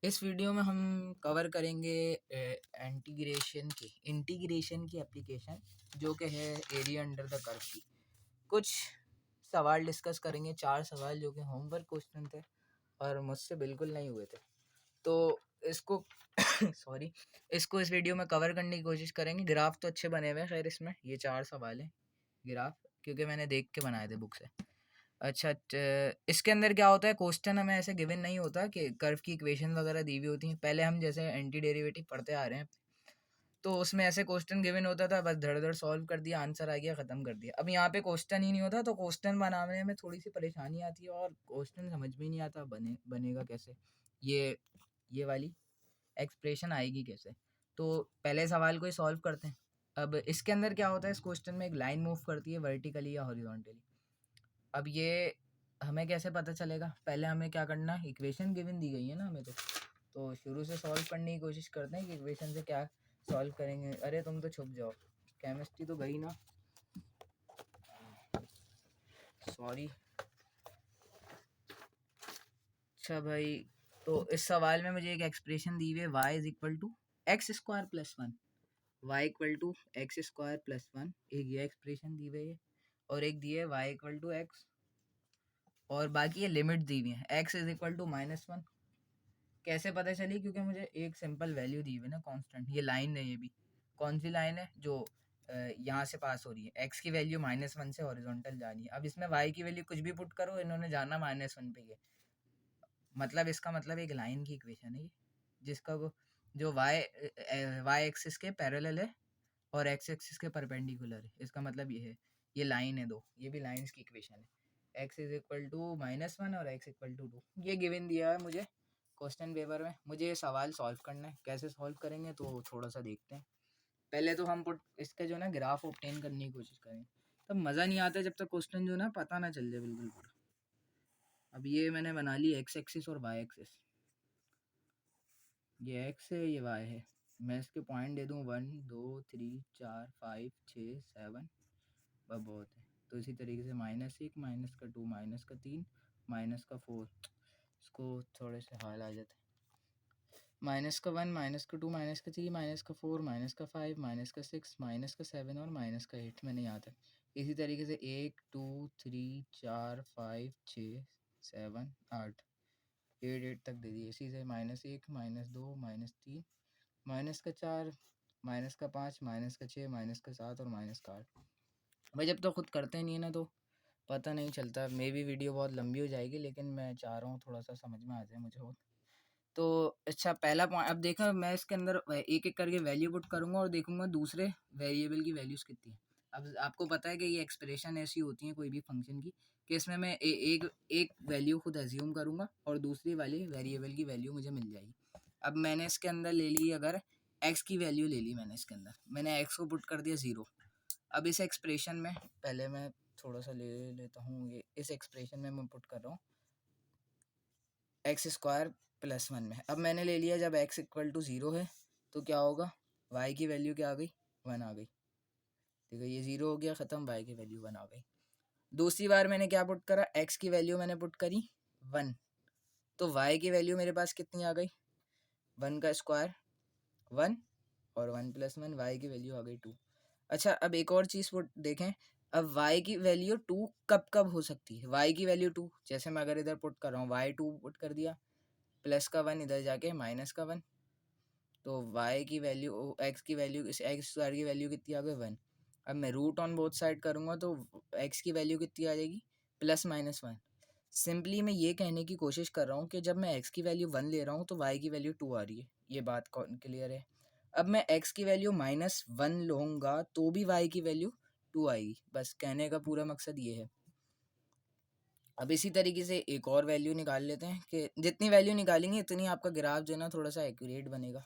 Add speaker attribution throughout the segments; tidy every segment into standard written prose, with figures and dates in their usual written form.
Speaker 1: इस वीडियो में हम कवर करेंगे इंटीग्रेशन की एप्लीकेशन जो कि है एरिया अंडर द कर्व की। कुछ सवाल डिस्कस करेंगे, 4 सवाल जो कि होमवर्क क्वेश्चन थे और मुझसे बिल्कुल नहीं हुए थे, तो इसको सॉरी इसको इस वीडियो में कवर करने की कोशिश करेंगे। ग्राफ तो अच्छे बने हुए हैं, खैर इसमें ये 4 सवाल हैं ग्राफ, क्योंकि मैंने देख के बनाए थे बुक से। अच्छा, इसके अंदर क्या होता है, क्वेश्चन हमें ऐसे गिवन नहीं होता कि कर्व की इक्वेशन वगैरह दी हुई होती हैं। पहले हम जैसे एंटी डेरिवेटिव पढ़ते आ रहे हैं, तो उसमें ऐसे क्वेश्चन गिवन होता था, बस धड़ धड़ सॉल्व कर दिया, आंसर आ गया, ख़त्म कर दिया। अब यहाँ पे क्वेश्चन ही नहीं होता, तो क्वेश्चन बनाने में थोड़ी सी परेशानी आती है और क्वेश्चन समझ में नहीं आता बनेगा कैसे, ये वाली एक्सप्रेशन आएगी कैसे। तो पहले सवाल को ही सॉल्व करते हैं। अब इसके अंदर क्या होता है, इस क्वेश्चन में एक लाइन मूव करती है वर्टिकली या हॉरिजॉन्टली। अब ये हमें कैसे पता चलेगा, पहले हमें क्या करना है, इक्वेशन गिवन दी गई है ना हमें, तो शुरू से सॉल्व करने की कोशिश करते हैं कि इक्वेशन से क्या सॉल्व करेंगे। अरे तुम तो छुप जाओ, केमिस्ट्री तो गई ना, सॉरी। अच्छा भाई, तो इस सवाल में मुझे एक एक्सप्रेशन दी हुई है, y is equal to x square plus one, y equal to x square plus one, एक ये एक्सप्रेशन दी हुई है, और एक दी है वाई इक्वल टू एक्स, और बाकी ये लिमिट दी हुई है, x is equal to minus one. कैसे पता चली, क्योंकि मुझे एक सिंपल वैल्यू दी हुई है ना, कांस्टेंट। ये लाइन है, ये भी कौन सी लाइन है, जो यहाँ से पास हो रही है, एक्स की वैल्यू माइनस वन से हॉरिजॉन्टल जा रही है। अब इसमें वाई की वैल्यू कुछ भी पुट करो, इन्होंने जाना माइनस वन पे, ये मतलब इसका मतलब एक लाइन की इक्वेशन है ये, जिसका जो वाई एक्सिस के पैरेलल है और एक्स एक्सिस के परपेंडिकुलर है। इसका मतलब ये है, ये लाइन है दो, ये भी लाइंस की इक्वेशन है। X is equal to minus one और एक्स इक्वल टू टू, ये गिवन दिया है मुझे क्वेश्चन पेपर में। मुझे ये सवाल सॉल्व करना है, कैसे सॉल्व करेंगे तो थोड़ा सा देखते हैं। पहले तो हम इसका जो ना ग्राफ ऑब्टेन करने की कोशिश करें, तब मज़ा नहीं आता जब तक क्वेश्चन जो ना पता ना चल जाए बिल्कुल पूरा। अब ये मैंने बना ली एक्स एक्सिस और वाई एक्सिस, ये एक्स है, ये वाई है। मैं इसके पॉइंट दे दूँ 1 2 3 4 5 6 7, वह बहुत है। तो इसी तरीके से -1, -2, -3, -4, इसको थोड़े से हाल आ जाते हैं। -1, -2, -3, -4, -5, -6, -7 और -8 में नहीं आता। इसी तरीके से 1 2 3 4 5 6 7 8 8 तक दे दिए। इसी से -1, -2, -3, -4, -5, -6, -7 और -8। भाई जब तो खुद करते नहीं है ना, तो पता नहीं चलता। मे भी वीडियो बहुत लंबी हो जाएगी, लेकिन मैं चाह रहा हूँ थोड़ा सा समझ में आ जाए मुझे बहुत। तो अच्छा, पहला पॉइंट अब देखा, मैं इसके अंदर एक एक करके वैल्यू पुट करूँगा और देखूंगा दूसरे वेरिएबल की वैल्यूज़ कितनी है। अब आपको पता है कि ये एक्सप्रेशन ऐसी होती है कोई भी फंक्शन की, कि इसमें मैं एक वैल्यू खुद एज्यूम करूँगा और दूसरी वाली वेरिएबल की वैल्यू मुझे मिल जाएगी। अब मैंने इसके अंदर ले ली, अगर एक्स की वैल्यू ले ली मैंने, इसके अंदर मैंने एक्स को पुट कर दिया 0। अब इस एक्सप्रेशन में पहले मैं थोड़ा सा ले लेता हूँ, ये इस एक्सप्रेशन में मैं पुट कर रहा हूँ एक्स स्क्वायर प्लस वन में। अब मैंने ले लिया, जब एक्स इक्वल टू 0 है तो क्या होगा, वाई की वैल्यू क्या आ गई, 1 आ गई। देखो ये 0 हो गया, ख़त्म, वाई की वैल्यू 1 आ गई। दूसरी बार मैंने क्या पुट करा, एक्स की वैल्यू मैंने पुट करी 1, तो वाई की वैल्यू मेरे पास कितनी आ गई, 1 का स्क्वायर 1 और 1 + 1, वाई की वैल्यू आ गई 2। अच्छा, अब एक और चीज़ देखें, अब y की वैल्यू 2 कब कब हो सकती है, y की वैल्यू 2, जैसे मैं अगर इधर पुट कर रहा हूँ y2 पुट कर दिया, प्लस का 1 इधर जाके माइनस का 1, तो y की वैल्यू, x की वैल्यू, इस एक्स स्क्वायर की वैल्यू कितनी आ गई 1। अब मैं रूट ऑन बोथ साइड करूँगा तो x की वैल्यू कितनी आ जाएगी, +-1। सिंपली मैं ये कहने की कोशिश कर रहा हूँ कि जब मैं x की वैल्यू 1 ले रहा हूँ तो y की वैल्यू 2 आ रही है, ये बात क्लियर है। अब मैं x की वैल्यू -1 लूँगा तो भी y की वैल्यू 2 आएगी, बस कहने का पूरा मकसद ये है। अब इसी तरीके से एक और वैल्यू निकाल लेते हैं, कि जितनी वैल्यू निकालेंगे इतनी आपका ग्राफ जो है ना थोड़ा सा एक्यूरेट बनेगा।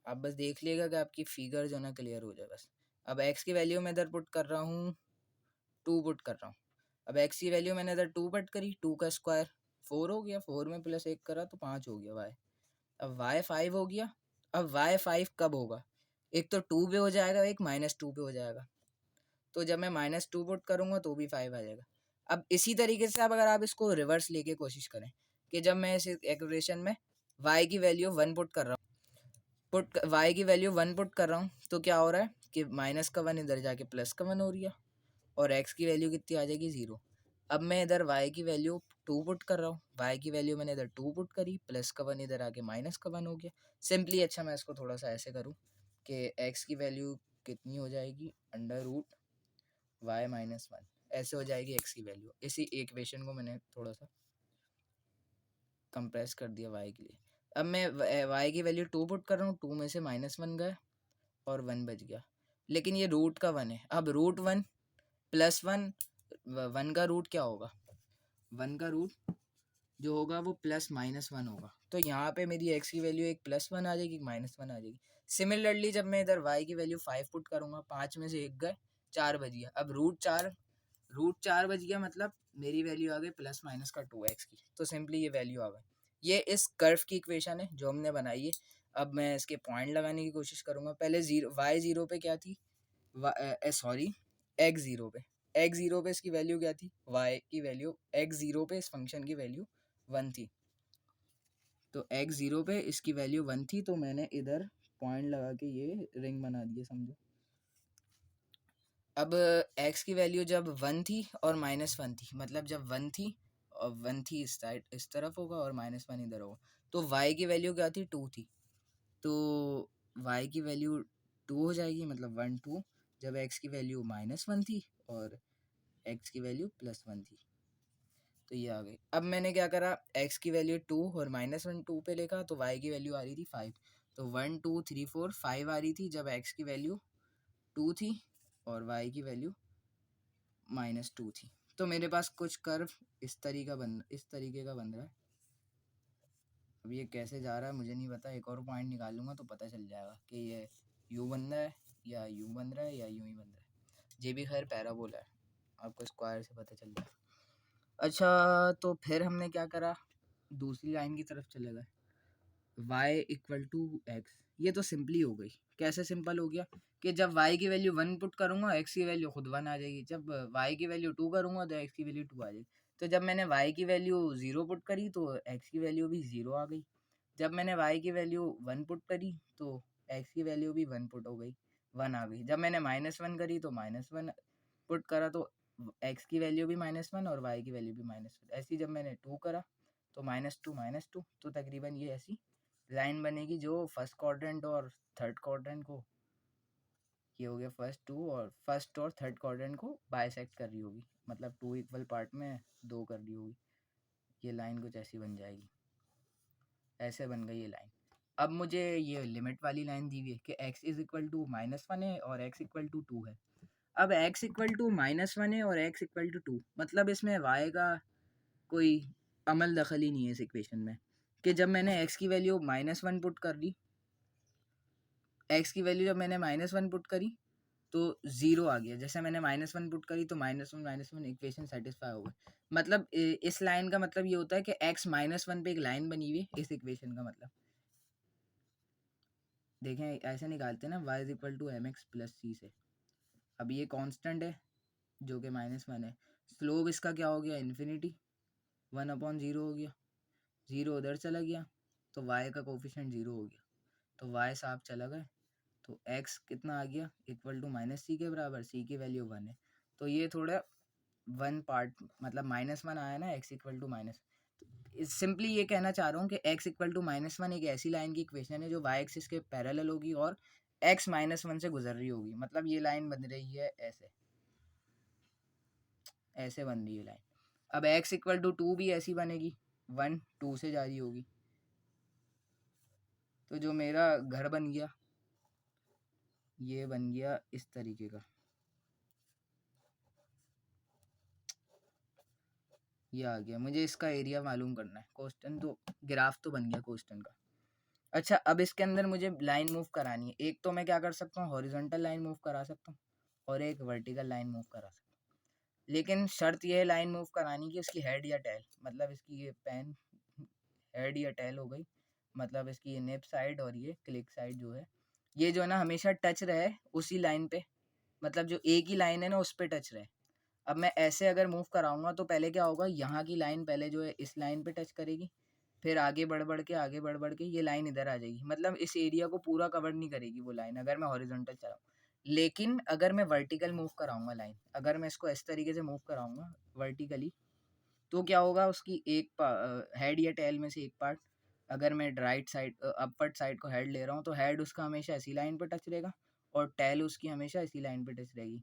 Speaker 1: आप बस देख लीजिएगा कि आपकी फिगर जो है ना क्लियर हो जाए बस। अब x की वैल्यू मैं इधर पुट कर रहा हूँ, 2 पुट कर रहा हूँ। अब x की वैल्यू मैंने इधर 2 पुट करी, 2 का स्क्वायर 4 हो गया, 4 में +1 करा तो 5 हो गया y। अब y 5 हो गया। अब y 5 कब होगा, एक तो 2 पे हो जाएगा, एक -2 पे हो जाएगा। तो जब मैं -2 पुट करूँगा तो भी 5 आ जाएगा। अब इसी तरीके से अब अगर आप इसको रिवर्स लेके कोशिश करें, कि जब मैं इस एक्सप्रेशन में y की वैल्यू 1 पुट कर रहा हूँ, y की वैल्यू 1 पुट कर रहा हूँ, तो क्या हो रहा है कि माइनस का 1 इधर जाके प्लस का 1 हो रही है, और x की वैल्यू कितनी आ जाएगी 0। अब मैं इधर y की वैल्यू 2 पुट कर रहा हूँ, y की वैल्यू मैंने इधर 2 पुट करी, प्लस का 1 इधर आके माइनस का 1 हो गया सिंपली। अच्छा मैं इसको थोड़ा सा ऐसे करूँ कि x की वैल्यू कितनी हो जाएगी, अंडर रूट y माइनस 1 ऐसे हो जाएगी x की वैल्यू। इसी इक्वेशन को मैंने थोड़ा सा कंप्रेस कर दिया y के लिए। अब मैं y की वैल्यू 2 पुट कर रहा हूँ, 2 में से -1 गया और 1 बच गया, लेकिन ये रूट का 1 है। अब रूट 1 प्लस 1, 1 का रूट क्या होगा, 1 का रूट जो होगा वो +-1 होगा, तो यहाँ पे मेरी x की वैल्यू एक +1 आ जाएगी, -1 आ जाएगी। सिमिलरली जब मैं इधर y की वैल्यू 5 पुट करूँगा, 5 में से 1 गए, 4 बच गया। अब रूट 4 बच गया, मतलब मेरी वैल्यू आ गई +- का 2x की, तो सिंपली ये वैल्यू आ गई। ये इस कर्व की इक्वेशन है जो हमने बनाई है। अब मैं इसके पॉइंट लगाने की कोशिश करूँगा। पहले y 0 पे क्या थी, सॉरी x 0 पे, x 0 पे इसकी वैल्यू क्या थी, y की वैल्यू x 0 पे इस फंक्शन की वैल्यू 1 थी, तो x 0 पे इसकी वैल्यू 1 थी, तो मैंने इधर पॉइंट लगा के ये रिंग बना दिए, समझो। अब x की वैल्यू जब 1 थी और -1 थी, मतलब जब 1 थी और 1 थी इस साइड इस तरफ होगा और -1 इधर होगा, तो y की वैल्यू क्या थी, 2 थी, तो y की वैल्यू 2 हो जाएगी, मतलब 1 2, जब x की वैल्यू -1 थी और x की वैल्यू +1 थी, तो ये आ गई। अब मैंने क्या करा, x की वैल्यू 2 और -1 2 पे लिखा, तो y की वैल्यू आ रही थी 5, तो 1 2 3 4 5 आ रही थी जब x की वैल्यू 2 थी और y की वैल्यू -2 थी। तो मेरे पास कुछ कर्व इस तरीके का बन रहा है। अब ये कैसे जा रहा है मुझे नहीं पता, एक और पॉइंट निकालूंगा तो पता चल जाएगा कि ये यू बन रहा है या यू बन रहा है या यूं ही बन रहा है। ये भी खैर पैराबोला है, आपको स्क्वायर से पता चल जाएगा। अच्छा तो फिर हमने क्या करा, दूसरी लाइन की तरफ चले गए, y = x। ये तो सिंपली हो गई। कैसे सिंपल हो गया कि जब y की वैल्यू 1 पुट करूँगा, x की वैल्यू खुद 1 आ जाएगी, जब y की वैल्यू 2 करूँगा तो x की वैल्यू 2 आ जाएगी। तो जब मैंने y की वैल्यू 0 पुट करी तो x की वैल्यू भी 0 आ गई। जब मैंने y की वैल्यू 1 पुट करी तो x की वैल्यू भी 1 पुट हो गई, 1 आ गई। जब मैंने -1 करी तो -1 पुट करा तो x की वैल्यू भी -1 और y की वैल्यू भी -1। ऐसे ही जब मैंने 2 करा तो -2 तो तकरीबन ये ऐसी लाइन बनेगी जो फर्स्ट क्वाड्रेंट और थर्ड क्वाड्रेंट को, ये हो गया फर्स्ट और थर्ड क्वाड्रेंट को बाइसेक्ट कर रही होगी, मतलब 2 इक्वल पार्ट में 2 कर रही होगी। ये लाइन कुछ ऐसी बन जाएगी, ऐसे बन गई ये लाइन। अब मुझे ये लिमिट वाली लाइन दी हुई है कि x = -1 है और x = 2 है। अब x = -1 है और x = 2, मतलब इसमें y का कोई अमल दखल ही नहीं है इस इक्वेशन में, कि जब मैंने x की वैल्यू -1 पुट कर दी, x की वैल्यू जब मैंने -1 पुट करी तो 0 आ गया। जैसे मैंने -1 पुट करी तो -1 इक्वेशन सेटिस्फाई हो गई। मतलब इस लाइन का मतलब ये होता है कि x -1 पे एक लाइन बनी हुई है इस इक्वेशन का, मतलब देखें ऐसे निकालते हैं ना, y = mx + c से। अब ये कांस्टेंट है जो कि -1 है, स्लोप इसका क्या हो गया, इन्फिनिटी, 1/0 हो गया, 0 उधर चला गया तो y का कोफिशिएंट 0 हो गया, तो y साफ चला गया, तो x कितना आ गया, =-c के बराबर, c की वैल्यू 1 है, तो ये थोड़ा 1 पार्ट, मतलब -1 आया ना, x = सिंपली ये कहना चाह रहा हूँ कि x = -1 एक ऐसी लाइन की इक्वेशन है जो y एक्सिस के पैरेलल होगी और x -1 से गुजर रही होगी, मतलब ये लाइन बन रही है ऐसे, ऐसे बन रही है लाइन। अब x = 2 भी ऐसी बनेगी, 1 2 से जा रही होगी, तो जो मेरा घर बन गया ये बन गया इस तरीके का, ये आ गया। मुझे इसका एरिया मालूम करना है, क्वेश्चन तो ग्राफ तो बन गया क्वेश्चन का। अच्छा अब इसके अंदर मुझे लाइन मूव करानी है, एक तो मैं क्या कर सकता हूँ, हॉरिजॉन्टल लाइन मूव करा सकता हूँ और एक वर्टिकल लाइन मूव करा सकता हूँ, लेकिन शर्त यह है लाइन मूव करानी की इसकी हेड या टेल, मतलब इसकी ये पेन हेड या टेल हो गई, मतलब इसकी ये नेप साइड और ये क्लिक साइड जो है, ये जो है ना हमेशा टच रहे उसी लाइन पे, मतलब जो एक ही लाइन है ना उस पे टच रहे। अब मैं ऐसे अगर मूव कराऊंगा तो पहले क्या होगा, यहाँ की लाइन पहले जो है इस लाइन पे टच करेगी, फिर आगे बढ़ बढ़ के ये लाइन इधर आ जाएगी, मतलब इस एरिया को पूरा कवर नहीं करेगी वो लाइन अगर मैं हॉरिजॉन्टल चलाऊँ। लेकिन अगर मैं वर्टिकल मूव कराऊंगा लाइन, अगर मैं इसको इस तरीके से मूव कराऊंगा वर्टिकली, तो क्या होगा, उसकी एक हेड या टेल में से एक पार्ट, अगर मैं राइट साइड अपवर्ड साइड को हेड ले रहा हूँ तो हेड उसका हमेशा इसी लाइन पर टच रहेगा और टेल उसकी हमेशा इसी लाइन पर टच रहेगी।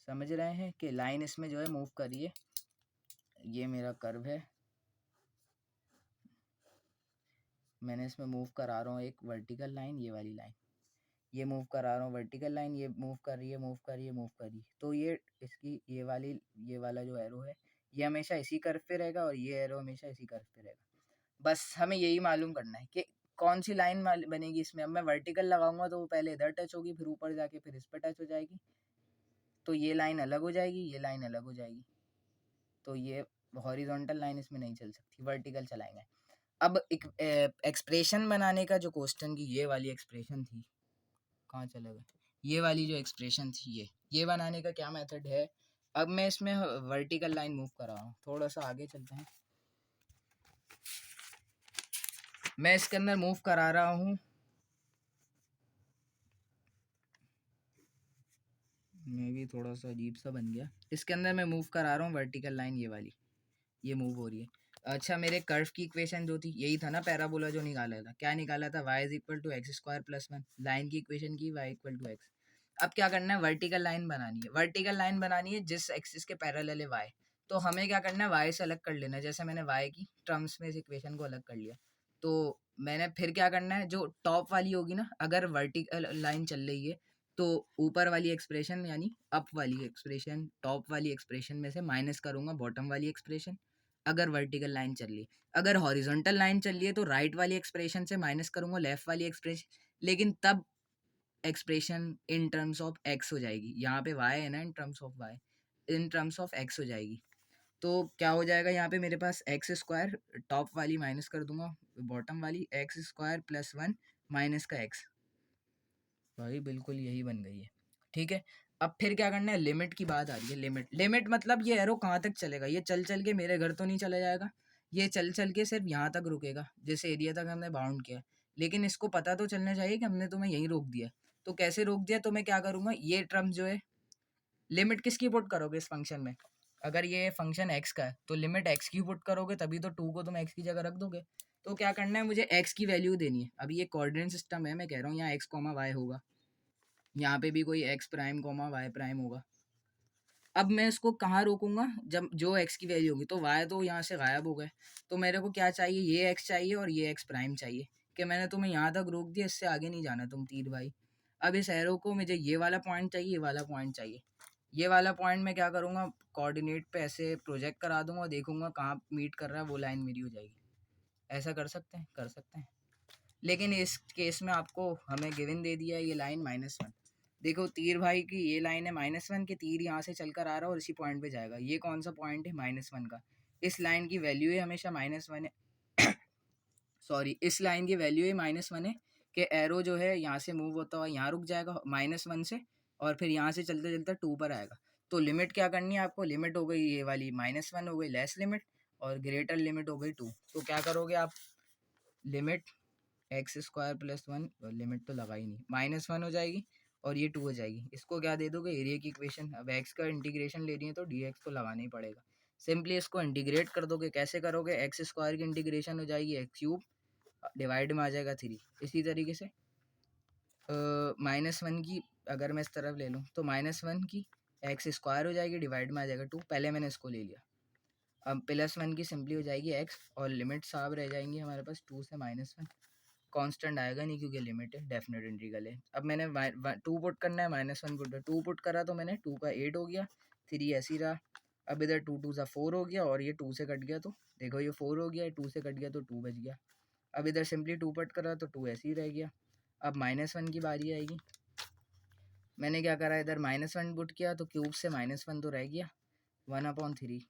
Speaker 1: समझ रहे हैं कि लाइन इसमें जो है मूव करिए, ये मेरा कर्व है, मैंने इसमें मूव करा रहा हूँ एक वर्टिकल लाइन, ये वाली लाइन, ये मूव करा रहा हूँ वर्टिकल लाइन, ये मूव कर रही है मूव कर रही है मूव कर रही है, तो ये इसकी ये वाला जो एरो है ये हमेशा इसी कर्व पे रहेगा और ये एरो हमेशा इसी कर्व पे रहेगा। बस हमें यही मालूम करना है कि कौन सी लाइन बनेगी इसमें। अब मैं वर्टिकल लगाऊंगा तो वो पहले इधर टच होगी, फिर ऊपर जाके फिर इस पर टच हो जाएगी, तो ये लाइन अलग हो जाएगी, ये लाइन अलग हो जाएगी, तो ये हॉरिजॉन्टल लाइन इसमें नहीं चल सकती, वर्टिकल चलाएंगे। अब एक एक्सप्रेशन बनाने का जो क्वेश्चन की ये वाली एक्सप्रेशन थी, कहाँ चला गया, ये वाली जो एक्सप्रेशन थी ये बनाने का क्या मेथड है। अब मैं इसमें वर्टिकल लाइन मूव कर रहा हूँ, थोड़ा सा आगे चलते हैं, मैं इसके अंदर मूव करा रहा हूँ, मैं भी थोड़ा सा अजीब सा बन गया, इसके अंदर मैं मूव करा रहा हूँ वर्टिकल लाइन, ये वाली ये मूव हो रही है। अच्छा, मेरे कर्व की इक्वेशन जो थी यही था ना, पैराबोला जो निकाला था, क्या निकाला था, y is equal to x square plus one, line की इक्वेशन की y इक्वल टू एक्स। अब क्या करना है, वर्टिकल लाइन बनानी है, वर्टिकल लाइन बनानी है जिस एक्सिस के पैरेलल है y, तो हमें क्या करना है, y से अलग कर लेना है, जैसे मैंने y की टर्म्स में इस इक्वेशन को अलग कर लिया, तो मैंने फिर क्या करना है, जो टॉप वाली होगी ना, अगर वर्टिकल लाइन चल रही है तो ऊपर वाली एक्सप्रेशन यानी अप वाली एक्सप्रेशन टॉप वाली एक्सप्रेशन में से माइनस करूंगा बॉटम वाली एक्सप्रेशन, अगर वर्टिकल लाइन चल रही है। अगर हॉरिजॉन्टल लाइन चल रही है तो राइट वाली एक्सप्रेशन से माइनस करूंगा लेफ्ट वाली एक्सप्रेशन, लेकिन तब expression in terms of x हो जाएगी, यहाँ पे वाई है ना, in terms of y, in terms of x हो जाएगी। तो क्या हो जाएगा, यहाँ पे मेरे पास एक्स स्क्वायर, टॉप वाली माइनस कर दूंगा बॉटम वाली, x square plus one minus का एक्स, भाई बिल्कुल यही बन गई है। ठीक है, अब फिर क्या करना है, लिमिट की बात आ रही है, लिमिट लिमिट मतलब ये एरो कहाँ तक चलेगा, ये चल चल के मेरे घर तो नहीं चला जाएगा, ये चल चल के सिर्फ यहाँ तक रुकेगा जिस एरिया तक हमने बाउंड किया, लेकिन इसको पता तो चलना चाहिए कि हमने तुम्हें यहीं रोक दिया। तो कैसे रोक दिया, तो मैं क्या करूँगा, ये टर्म जो है, लिमिट किसकी पुट करोगे इस फंक्शन में, अगर ये फंक्शन एक्स का है तो लिमिट एक्स की पुट करोगे, तभी तो टू को तुम एक्स की जगह रख दोगे। तो क्या करना है, मुझे एक्स की वैल्यू देनी है, अभी ये कोऑर्डिनेट सिस्टम है, मैं कह रहा हूँ यहाँ एक्स कॉमा वाई होगा, यहाँ पे भी कोई x prime comma y prime होगा। अब मैं इसको कहाँ रोकूंगा, जब जो एक्स की वैल्यू होगी, तो वाई तो यहाँ से गायब हो गए, तो मेरे को क्या चाहिए, ये एक्स चाहिए और ये एक्स प्राइम चाहिए, कि मैंने तुम्हें यहाँ तक रोक दिया, इससे आगे नहीं जाना तुम तीर भाई। अब इस एरो को मुझे ये वाला पॉइंट चाहिए, ये वाला पॉइंट चाहिए, ये वाला पॉइंट मैं क्या करूँगा, कोऑर्डिनेट पे ऐसे प्रोजेक्ट करा दूंगा और देखूंगा कहाँ मीट कर रहा है, वो लाइन मेरी हो जाएगी। ऐसा कर सकते हैं, कर सकते हैं, लेकिन इस केस में आपको हमें गिवन दे दिया है ये लाइन -1, देखो तीर भाई की ये लाइन है -1 के, तीर यहाँ से चलकर आ रहा है और इसी पॉइंट पे जाएगा, ये कौन सा पॉइंट है, -1 का, इस लाइन की वैल्यू है हमेशा -1 है सॉरी, इस लाइन की वैल्यू है -1 है, कि एरो जो है यहाँ से मूव होता हुआ यहाँ रुक जाएगा -1 से, और फिर यहाँ से चलते चलते 2 पर आएगा। तो लिमिट क्या करनी है आपको, लिमिट हो गई ये वाली -1 हो गई लेस लिमिट, और ग्रेटर लिमिट हो गई 2, तो क्या करोगे आप, limit x square plus one, limit तो लगा ही नहीं, -1 हो जाएगी और ये 2 हो जाएगी, इसको क्या दे दोगे, एरिया की इक्वेशन। अब एक्स का इंटीग्रेशन ले रही है तो डी एक्स तो लगाना ही पड़ेगा, सिंपली इसको इंटीग्रेट कर दोगे, कैसे करोगे, एक्स स्क्वायर की इंटीग्रेशन हो जाएगी एक्स क्यूब, डिवाइड में आ जाएगा 3, इसी तरीके से -1 की अगर मैं इस तरफ ले लूँ तो -1 की एक्स स्क्वायर हो जाएगी, डिवाइड में आ जाएगा 2, पहले मैंने इसको ले लिया, अब +1 की सिंपली हो जाएगी एक्स, और लिमिट साहब रह जाएंगी हमारे पास 2 से -1, कांस्टेंट आएगा नहीं क्योंकि लिमिट है, डेफिनेट इंटीग्रल है। अब मैंने 2 पुट करना है, -1 पुट, 2 पुट करा तो मैंने 2 का 8 हो गया, 3 ऐसे ही रहा, अब इधर 2 2 सा 4 हो गया, और ये 2 से कट गया तो देखो ये 4 हो गया, 2 से कट गया तो 2 बच गया, अब इधर सिंपली 2 पुट करा तो 2 ऐसे ही रह गया। अब -1 की बारी आएगी, मैंने क्या करा, इधर -1 पुट किया तो क्यूब से -1 तो रह गया 1/3,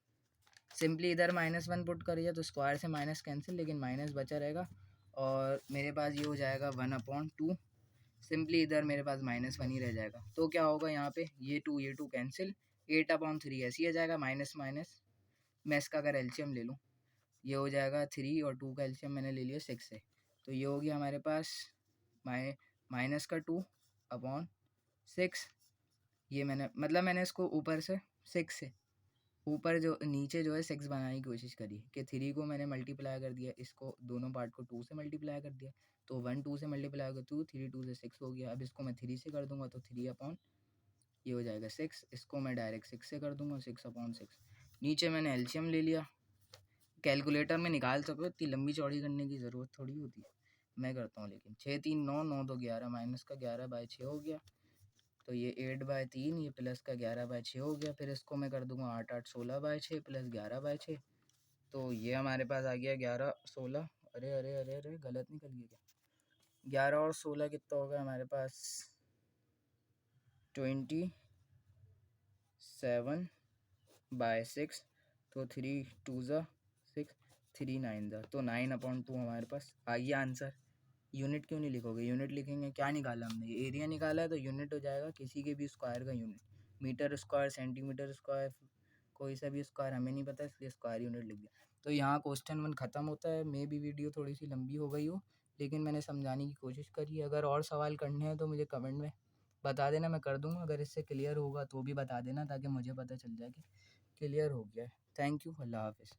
Speaker 1: सिंपली इधर -1 पुट करिए तो स्क्वायर से माइनस कैंसिल, लेकिन माइनस बचा रहेगा, और मेरे पास ये हो जाएगा 1/2, सिंपली इधर मेरे पास -1 ही रह जाएगा, तो क्या होगा यहाँ पे, ये 2 कैंसिल, 8/3 ऐसे ही आ जाएगा, माइनस माइनस, मैं इसका अगर एलसीएम ले लूँ, ये हो जाएगा 3 और 2 का एलसीएम मैंने ले लिया 6 से, तो ये हो गया हमारे पास माइनस का 2 अपॉन 6। ये मैंने इसको ऊपर से 6 से ऊपर जो नीचे जो है 6 बनाने की कोशिश करी कि 3 को मैंने मल्टीप्लाई कर दिया, इसको दोनों पार्ट को 2 से मल्टीप्लाई कर दिया, तो 1 2 से मल्टीप्लाई कर 2, 3 2 से 6 हो गया। अब इसको मैं 3 से कर दूंगा तो 3 अपॉन ये हो जाएगा 6, इसको मैं डायरेक्ट 6 से कर दूंगा, 6 अपॉन 6। नीचे मैंने एलसीएम ले लिया, कैलकुलेटर में निकाल सको, इतनी लंबी चौड़ी करने की ज़रूरत थोड़ी होती है, मैं करता हूँ। लेकिन 6 3 9 9 तो 11 माइनस का 11/6 हो गया, तो ये 8/3, ये प्लस का 11/6 हो गया। फिर इसको मैं कर दूंगा 8 8 16/6 प्लस 11/6, तो ये हमारे पास आ गया 11 16। अरे अरे अरे अरे गलत निकल गया क्या? 11 और 16 कितना होगा हमारे पास? 27/6, तो 3 2 6, 3 9 तो 9/2 हमारे पास आ गया आंसर। यूनिट क्यों नहीं लिखोगे? यूनिट लिखेंगे। क्या निकाला हमने? ये एरिया निकाला है, तो यूनिट हो जाएगा किसी के भी स्क्वायर का unit, metre square, centimetre square, कोई सा भी स्क्वायर हमें नहीं पता, इसलिए स्क्वायर यूनिट लिख दिया। तो यहाँ क्वेश्चन 1 ख़त्म होता है। मे भी वीडियो थोड़ी सी लंबी हो गई हो, लेकिन मैंने समझाने की कोशिश करी। अगर और सवाल करने हैं तो मुझे कमेंट में बता देना, मैं कर दूँगा। अगर इससे क्लियर होगा तो भी बता देना, ताकि मुझे पता चल जाए कि क्लियर हो गया है। थैंक यू, अल्लाह हाफ़िज़।